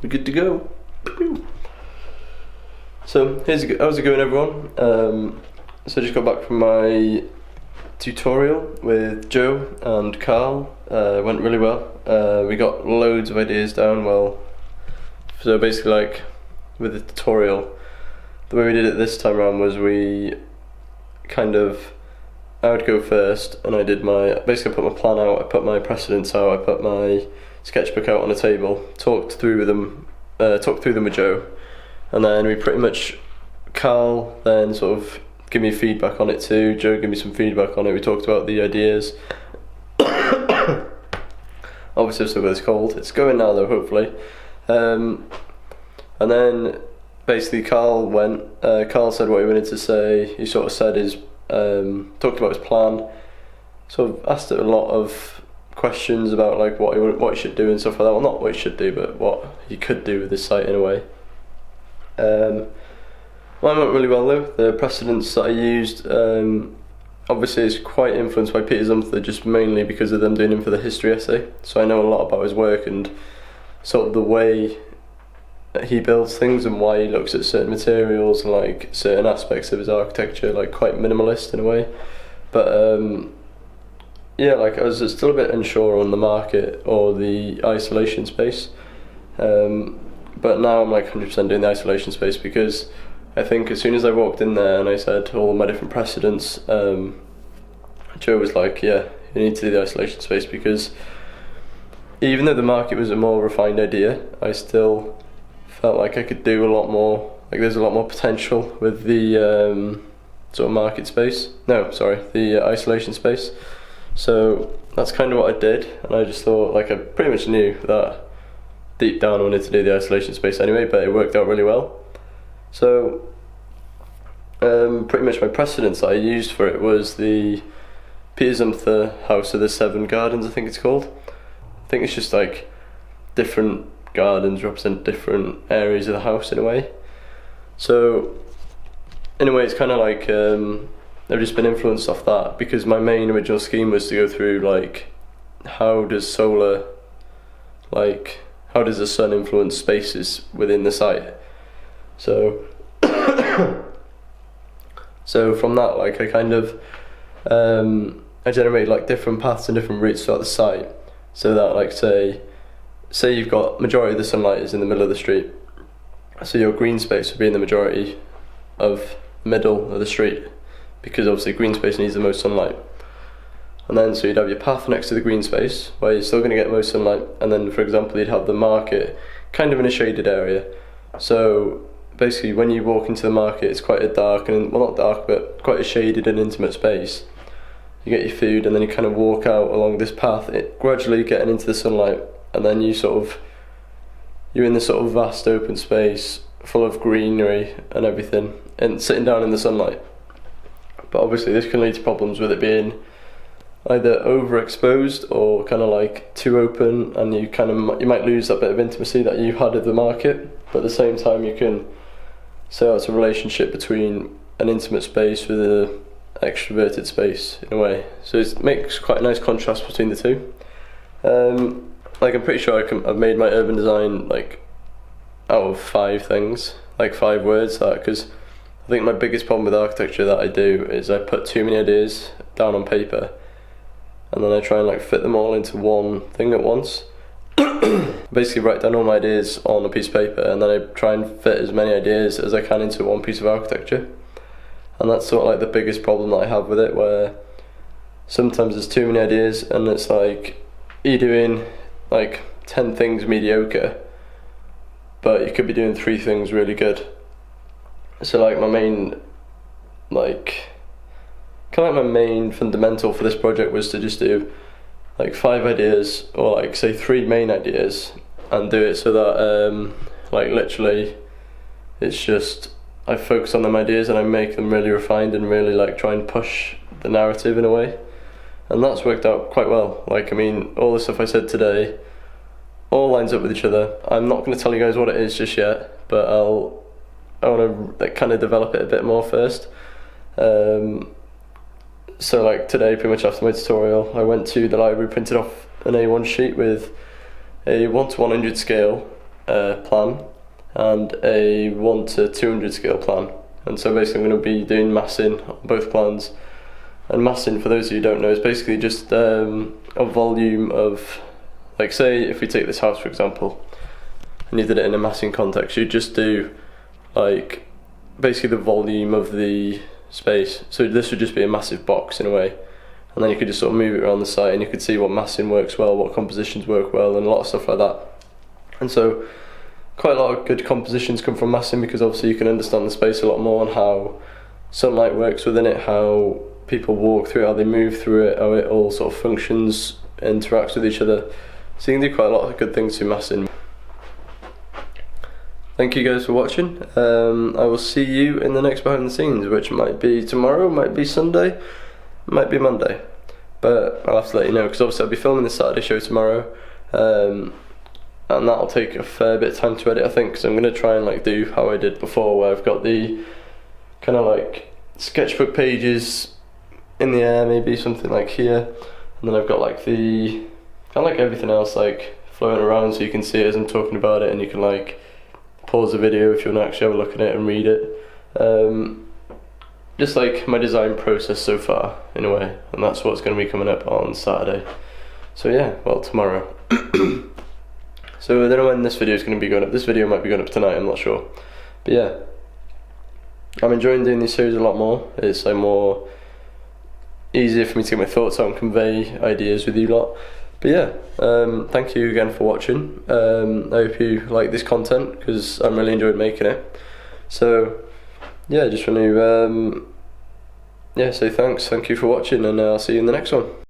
we're good to go. So how's it going, everyone? So I just got back from my tutorial with Joe and Carl. Went really well. We got loads of ideas down. Well, so basically, like with the tutorial, the way we did it this time around was I would go first, and I put my plan out, I put my precedents out, I put my sketchbook out on a table, talked through them with Joe, and then Carl then sort of give me feedback on it too, Joe gave me some feedback on it, we talked about the ideas. Obviously I've still got this cold, it's going now though, hopefully. And then basically Carl said what he wanted to say. He sort of said talked about his plan, sort of asked it a lot of questions about like what he should do and stuff like that. Well, not what he should do, but what he could do with this site in a way. Mine went really well though. The precedents that I used, obviously is quite influenced by Peter Zumthor, just mainly because of them doing him for the history essay. So I know a lot about his work and sort of the way that he builds things and why he looks at certain materials and like certain aspects of his architecture, like quite minimalist in a way. But yeah, like I was still a bit unsure on the market or the isolation space. But now I'm like 100% doing the isolation space, because I think as soon as I walked in there and I said all my different precedents, Joe was like, yeah, you need to do the isolation space, because even though the market was a more refined idea, I still felt like I could do a lot more, like there's a lot more potential with the sort of market space. No, sorry, the isolation space. So that's kind of what I did, and I just thought, like, I pretty much knew that deep down I wanted to do the isolation space anyway, but it worked out really well. So pretty much my precedents that I used for it was the Peter Zumthor House of the 7 Gardens, I think it's called. I think it's just like different gardens represent different areas of the house in a way. So in a way it's kind of like I've just been influenced off that, because my main original scheme was to go through like how does the sun influence spaces within the site. So so from that, like I kind of I generated like different paths and different routes throughout the site, so that like say you've got majority of the sunlight is in the middle of the street, so your green space would be in the majority of middle of the street, because obviously green space needs the most sunlight. And then so you'd have your path next to the green space where you're still going to get most sunlight, and then for example you'd have the market kind of in a shaded area. So basically when you walk into the market, it's quite a dark, and well, not dark, but quite a shaded and intimate space. You get your food and then you kind of walk out along this path, gradually getting into the sunlight, and then you're in this sort of vast open space full of greenery and everything, and sitting down in the sunlight. But obviously this can lead to problems with it being either overexposed or kind of like too open, and you might lose that bit of intimacy that you had at the market. But at the same time you can say it's a relationship between an intimate space with an extroverted space in a way. So it makes quite a nice contrast between the two. Like I'm pretty sure I've made my urban design like out of 5 things, like 5 words, because I think my biggest problem with architecture that I do is I put too many ideas down on paper, and then I try and like fit them all into one thing at once. Basically write down all my ideas on a piece of paper, and then I try and fit as many ideas as I can into one piece of architecture. And that's sort of like the biggest problem that I have with it, where sometimes there's too many ideas and it's like you're doing like 10 things mediocre, but you could be doing 3 things really good. So like my main fundamental for this project was to just do like 5 ideas, or like say 3 main ideas, and do it so that like literally it's just I focus on them ideas and I make them really refined and really like try and push the narrative in a way. And that's worked out quite well. Like, I mean, all the stuff I said today all lines up with each other. I'm not going to tell you guys what it is just yet, but I want to like, kind of develop it a bit more first. So like today, pretty much after my tutorial, I went to the library, printed off an A1 sheet with a 1:100 scale plan and a 1 to 200 scale plan. And so basically I'm going to be doing massing on both plans. And massing, for those of you who don't know, is basically just a volume of, like, say if we take this house for example, and you did it in a massing context, you'd just do like basically the volume of the space. So this would just be a massive box in a way, and then you could just sort of move it around the site and you could see what massing works well, what compositions work well, and a lot of stuff like that. And so quite a lot of good compositions come from massing, because obviously you can understand the space a lot more and how sunlight works within it, how people walk through it, how they move through it, how it all sort of functions, interacts with each other. So you can do quite a lot of good things through massing. Thank you guys for watching. I will see you in the next behind the scenes, which might be tomorrow, might be Sunday, might be Monday. But I'll have to let you know, because obviously I'll be filming the Saturday show tomorrow. And that'll take a fair bit of time to edit, I think, because I'm going to try and like do how I did before, where I've got the kind of like sketchbook pages in the air, maybe something like here, and then I've got like the kind of like everything else like floating around, so you can see it as I'm talking about it, and you can like pause the video if you want to actually have a look at it and read it. Just like my design process so far in a way, and that's what's going to be coming up on Saturday. So yeah, well, tomorrow. So I don't know when this video is going to be going up. This video might be going up tonight, I'm not sure. But yeah, I'm enjoying doing this series a lot more. It's like more easier for me to get my thoughts out and convey ideas with you lot. But yeah, thank you again for watching. I hope you like this content, because I'm really enjoying making it. So yeah, just want to say thank you for watching, and I'll see you in the next one.